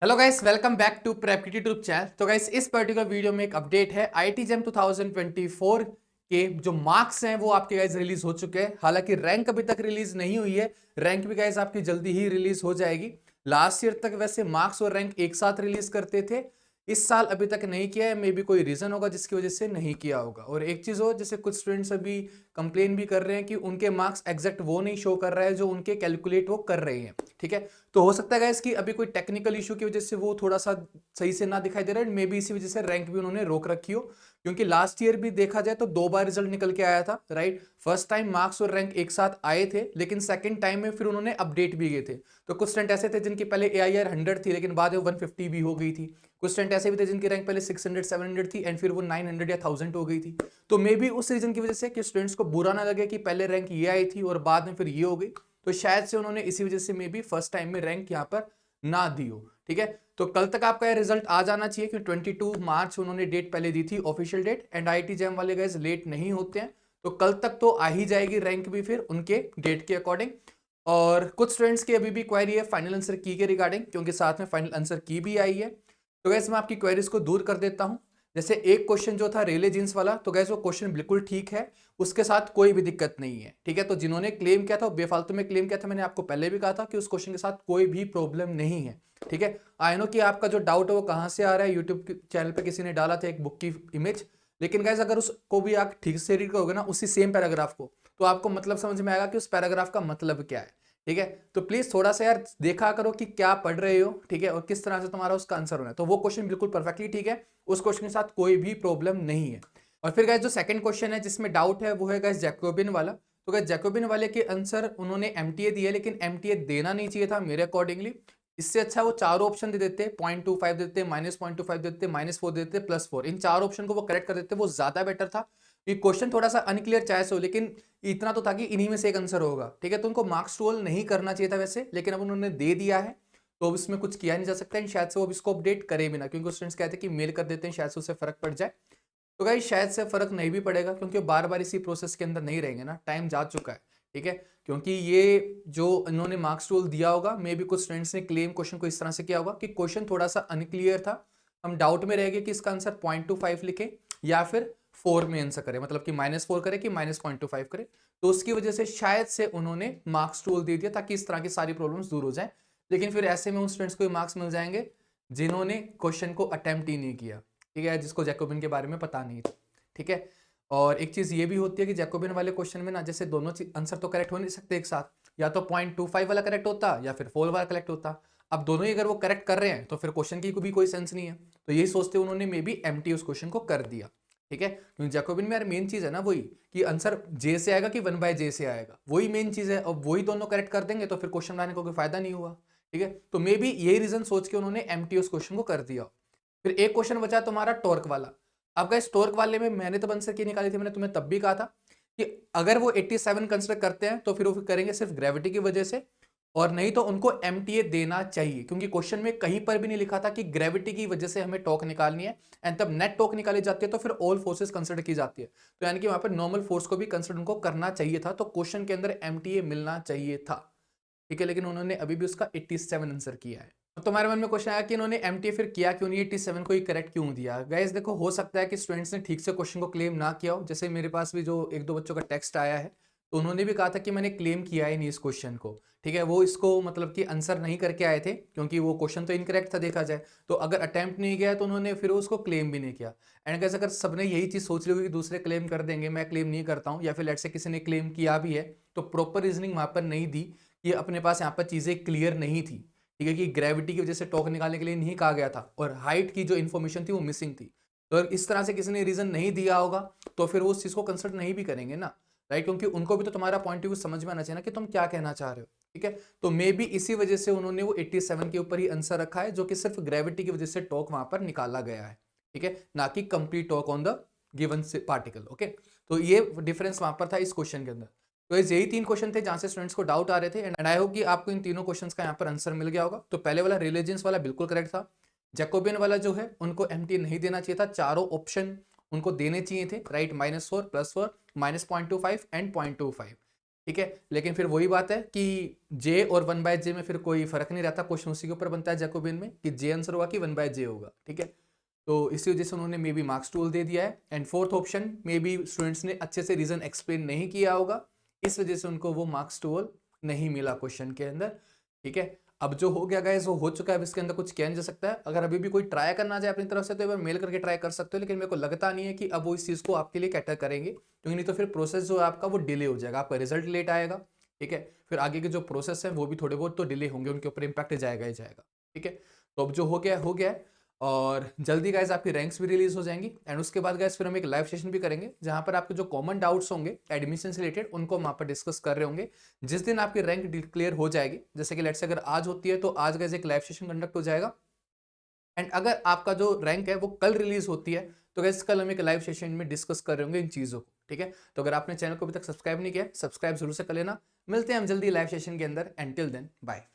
Hello guys, welcome back to prep YouTube channel. तो guys, इस particular video में एक अपडेट है। आईटी जेम 2024 के जो मार्क्स हैं वो आपके गाइस रिलीज हो चुके हैं। हालांकि रैंक अभी तक रिलीज नहीं हुई है। रैंक भी गाइस आपकी जल्दी ही रिलीज हो जाएगी। लास्ट ईयर तक वैसे मार्क्स और रैंक एक साथ रिलीज करते थे। इस साल अभी तक नहीं किया है। मे बी कोई रीजन होगा जिसकी वजह से नहीं किया होगा। और एक चीज हो, जैसे कुछ स्टूडेंट्स अभी कंप्लेन भी कर रहे हैं कि उनके मार्क्स एग्जैक्ट वो नहीं शो कर रहा है जो उनके कैलकुलेट वो कर रहे हैं। ठीक है, तो हो सकता है गाइस कि अभी कोई टेक्निकल इशू की वजह से वो थोड़ा सा सही से ना दिखाई दे रहा है। मे बी इसी वजह से रैंक भी उन्होंने रोक रखी हो। क्योंकि लास्ट ईयर भी देखा जाए तो 2 बार रिजल्ट निकल के आया था, राइट। फर्स्ट टाइम मार्क्स और रैंक एक साथ आए थे, लेकिन सेकंड टाइम में फिर उन्होंने अपडेट भी किए थे। तो कुछ स्टूडेंट ऐसे थे जिनकी पहले AIR 100 थी, लेकिन बाद में 150 भी हो गई थी। कुछ स्टूडेंट ऐसे भी थे जिनकी रैंक पहले 600 700 थी एंड फिर वो 900 या 1000 हो गई थी। तो मे बी उस रीजन की वजह से कि स्टूडेंट्स को बुरा ना लगे कि पहले रैंक ये आई थी और बाद में फिर ये हो गई, तो शायद से उन्होंने इसी वजह से मे बी फर्स्ट टाइम में रैंक यहाँ पर ना दी हो। ठीक है, तो कल तक आपका रिजल्ट आ जाना चाहिए कि 22 मार्च उन्होंने डेट पहले दी थी, official date. And IT JAM वाले गाइस लेट नहीं होते हैं, तो कल तक तो आ ही जाएगी रैंक भी फिर उनके डेट के अकॉर्डिंग। और कुछ स्टूडेंट्स की अभी भी क्वेरी है फाइनल आंसर की के रिगार्डिंग, क्योंकि साथ में फाइनल आंसर की भी आई है। तो गैस मैं आपकी क्वेरीज को दूर कर देता हूं। जैसे एक क्वेश्चन जो था रेले जींस वाला, तो गैस वो क्वेश्चन बिल्कुल ठीक है, उसके साथ कोई भी दिक्कत नहीं है। ठीक है, तो जिन्होंने क्लेम किया था बेफालतू में क्लेम किया था, मैंने आपको पहले भी कहा था कि उस क्वेश्चन के साथ कोई भी प्रॉब्लम नहीं है। ठीक है, आई नो कि आपका जो डाउट है वो कहां से आ रहा है। यूट्यूब चैनल पे किसी ने डाला था एक बुक की इमेज, लेकिन गैस अगर उसको भी आप ठीक से रीड करोगे ना, उसी सेम पैराग्राफ को, तो आपको मतलब समझ में आएगा कि उस पैराग्राफ का मतलब क्या है। ठीक है, तो प्लीज थोड़ा सा यार देखा करो कि क्या पढ़ रहे हो। ठीक है, और किस तरह से तुम्हारा उसका आंसर होना है। तो वो क्वेश्चन बिल्कुल परफेक्टली ठीक है, उस क्वेश्चन के साथ कोई भी प्रॉब्लम नहीं है। और फिर गाइस जो सेकंड क्वेश्चन है जिसमें डाउट है वो है गाइस जैकोबिन वाला। तो गाइस जैकोबिन वाले के आंसर उन्होंने एमटीए दिया, लेकिन एमटीए देना नहीं चाहिए था मेरे अकॉर्डिंगली। इससे अच्छा वो चारों ऑप्शन दे देते, 0.25 देते, -0.25 देते, -4 देते, +4। इन चार ऑप्शन को वो करेक्ट कर देते, वो ज्यादा बेटर था। ये क्वेश्चन थोड़ा सा अनक्लियर चाहे हो, लेकिन इतना तो था कि इन्हीं में से एक आंसर होगा। ठीक है, तो उनको मार्क्स रोल नहीं करना चाहिए था वैसे, लेकिन अब उन्होंने दे दिया है, तो अब इसमें कुछ किया नहीं जा सकता है। शायद से वो अब इसको अपडेट करे भी ना, क्योंकि स्टूडेंट्स कहते हैं कि मेल कर देते हैं, शायद से उससे फर्क पड़ जाए। तो गाइस शायद से फर्क नहीं भी पड़ेगा, क्योंकि बार बार इसी प्रोसेस के अंदर नहीं रहेंगे ना, टाइम जा चुका है। ठीक है, क्योंकि ये जो इन्होंने मार्क्स रोल दिया होगा, मे बी कुछ स्टूडेंट्स ने क्लेम क्वेश्चन को इस तरह से किया होगा कि क्वेश्चन थोड़ा सा अनक्लियर था, हम डाउट में रह गए कि इसका आंसर 0.25 लिखे या फिर 4 में आंसर करे, मतलब कि -4 करे कि -0.25 करे। तो उसकी वजह से शायद से उन्होंने मार्क्स रोल दे दिया ताकि इस तरह की सारी प्रॉब्लम्स दूर हो जाए। लेकिन फिर ऐसे में उन स्टूडेंट्स को मार्क्स मिल जाएंगे जिन्होंने क्वेश्चन को अटेम्प्ट ही नहीं किया। ठीक है, जिसको जैकोबिन के बारे में पता नहीं था। ठीक है, और एक चीज ये भी होती है कि जैकोबिन वाले क्वेश्चन में ना, जैसे दोनों आंसर तो करेक्ट हो नहीं सकते एक साथ, या तो 0.25 वाला करेक्ट होता या फिर 4 वाला करेक्ट होता। अब दोनों ही अगर वो करेक्ट कर रहे हैं तो फिर क्वेश्चन की भी कोई सेंस नहीं है। तो यही सोचते उन्होंने मे बी एमटी उस क्वेश्चन को कर दिया। ठीक है, क्योंकि जैकोबिन में यार मेन चीज है ना वही, कि आंसर जे से आएगा कि 1/j से आएगा, वही मेन चीज है। और वही दोनों करेक्ट कर देंगे तो फिर क्वेश्चन बनाने का कोई फायदा नहीं हुआ। ठीक है, तो मे बी यही रीजन सोच के उन्होंने एमटी उस क्वेश्चन को कर दिया। फिर एक क्वेश्चन बचा तुम्हारा टॉर्क वाला। अब गाइस टॉर्क वाले में मैंने तो आंसर की निकाली थी, मैंने तुम्हें तब भी कहा था कि अगर वो 87 कंसिडर करते हैं तो फिर वो करेंगे सिर्फ ग्रेविटी की वजह से, और नहीं तो उनको एमटीए देना चाहिए, क्योंकि क्वेश्चन में कहीं पर भी नहीं लिखा था कि ग्रेविटी की वजह से हमें टॉर्क निकालनी है। एंड तब नेट टॉर्क निकाली जाती है तो फिर ऑल फोर्सेस कंसिडर की जाती है। तो यानी कि वहां पर नॉर्मल फोर्स को भी कंसिडर उनको करना चाहिए था, तो क्वेश्चन के अंदर एमटीए मिलना चाहिए था। ठीक है, लेकिन उन्होंने अभी भी उसका 87 आंसर किया है। तो तुम्हारे मन में क्वेश्चन आया कि इन्होंने एमटीए फिर किया क्यों नहीं, 87 को ही करेक्ट क्यों दिया। गाइस देखो, हो सकता है कि स्टूडेंट्स ने ठीक से क्वेश्चन को क्लेम ना किया हो। जैसे मेरे पास भी जो एक दो बच्चों का टेक्स्ट आया है, तो उन्होंने भी कहा था कि मैंने क्लेम किया ही नहीं इस क्वेश्चन को। ठीक है, वो इसको मतलब कि आंसर नहीं करके आए थे, क्योंकि वो क्वेश्चन तो इनकरेक्ट था देखा जाए। तो अगर अटेम्प्ट नहीं किया तो उन्होंने फिर उसको क्लेम भी नहीं किया। एंड गाइस अगर सबने यही चीज सोच ली होगी कि दूसरे क्लेम कर देंगे, मैं क्लेम नहीं करता हूँ, या फिर लेट से किसी ने क्लेम किया भी है, तो प्रॉपर रीजनिंग वहां पर नहीं दी। ये अपने पास यहाँ पर चीजें क्लियर नहीं थी। ठीक है, कि ग्रेविटी की वजह से टॉर्क निकालने के लिए नहीं कहा गया था, और हाइट की जो इन्फॉर्मेशन थी वो मिसिंग थी। तो अगर इस तरह से किसी ने रीजन नहीं दिया होगा तो फिर वो उस चीज को कंसिडर नहीं भी करेंगे ना, राइट। क्योंकि उनको भी तो तुम्हारा पॉइंट ऑफ व्यू समझ में आना चाहिए ना कि तुम क्या कहना चाह रहे हो। ठीक है, तो मे बी इसी वजह से उन्होंने वो 87 के ऊपर ही आंसर रखा है, जो कि सिर्फ ग्रेविटी की वजह से टॉर्क वहां पर निकाला गया है। ठीक है, ना कि complete torque on the given particle. Okay, तो ये डिफरेंस वहां पर था इस क्वेश्चन के अंदर। तो यही 3 क्वेश्चन थे जहां से स्टूडेंट्स को डाउट आ रहे थे, एंड आई होप कि आपको इन तीनों क्वेश्चंस का यहाँ पर आंसर मिल गया होगा। तो पहले वाला रिलीजियंस वाला बिल्कुल करेक्ट था। जैकोबियन वाला जो है उनको एमटी नहीं देना चाहिए था, चारों ऑप्शन उनको देने चाहिए थे, राइट। -4, +4, -0.25 एंड 0.25। ठीक है। लेकिन फिर वही बात है कि जे और 1/j में फिर कोई फर्क नहीं रहता, क्वेश्चन उसी के ऊपर बनता है जैकोबियन में कि जे आंसर होगा कि 1/j होगा। ठीक है, तो इसी वजह से उन्होंने मे बी मार्क्स टूल दे दिया है। And fourth option may be students ने अच्छे से रीजन एक्सप्लेन नहीं किया होगा, इस वजह से उनको वो मार्क्स टूल नहीं मिला क्वेश्चन के अंदर। ठीक है, अब जो हो गया गाइस वो हो चुका है, अब इसके अंदर कुछ किया नहीं जा सकता है। अगर अभी भी कोई ट्राई करना चाहे अपनी तरफ से तो एक बार मेल करके ट्राई कर सकते हो, लेकिन मेरे को लगता नहीं है कि अब वो इस चीज़ को आपके लिए कैटर करेंगे, क्योंकि नहीं तो फिर प्रोसेस जो है आपका वो डिले हो जाएगा, आपका रिजल्ट लेट आएगा। ठीक है, फिर आगे के जो प्रोसेस है वो भी थोड़े बहुत तो डिले होंगे, उनके ऊपर इंपैक्ट जाएगा ही जाएगा। ठीक है, तो अब जो हो गया है, और जल्दी गाइज आपकी रैंक्स भी रिलीज हो जाएंगी। एंड उसके बाद गाइज फिर हम एक लाइव सेशन भी करेंगे, जहां पर आपके जो कॉमन डाउट्स होंगे एडमिशन से रिलेटेड उनको हम वहां पर डिस्कस कर रहे होंगे। जिस दिन आपकी रैंक डिक्लेयर हो जाएगी, जैसे कि लेट्स से अगर आज होती है तो आज गाइज एक लाइव सेशन कंडक्ट हो जाएगा। एंड अगर आपका जो रैंक है वो कल रिलीज होती है तो गाइज कल हम एक लाइव सेशन में डिस्कस कर रहे होंगे इन चीजों को। ठीक है, तो अगर आपने चैनल को अभी तक सब्सक्राइब नहीं किया, सब्सक्राइब जरूर से कर लेना। मिलते हैं हम जल्दी लाइव सेशन के अंदर, एंड टिल देन बाय।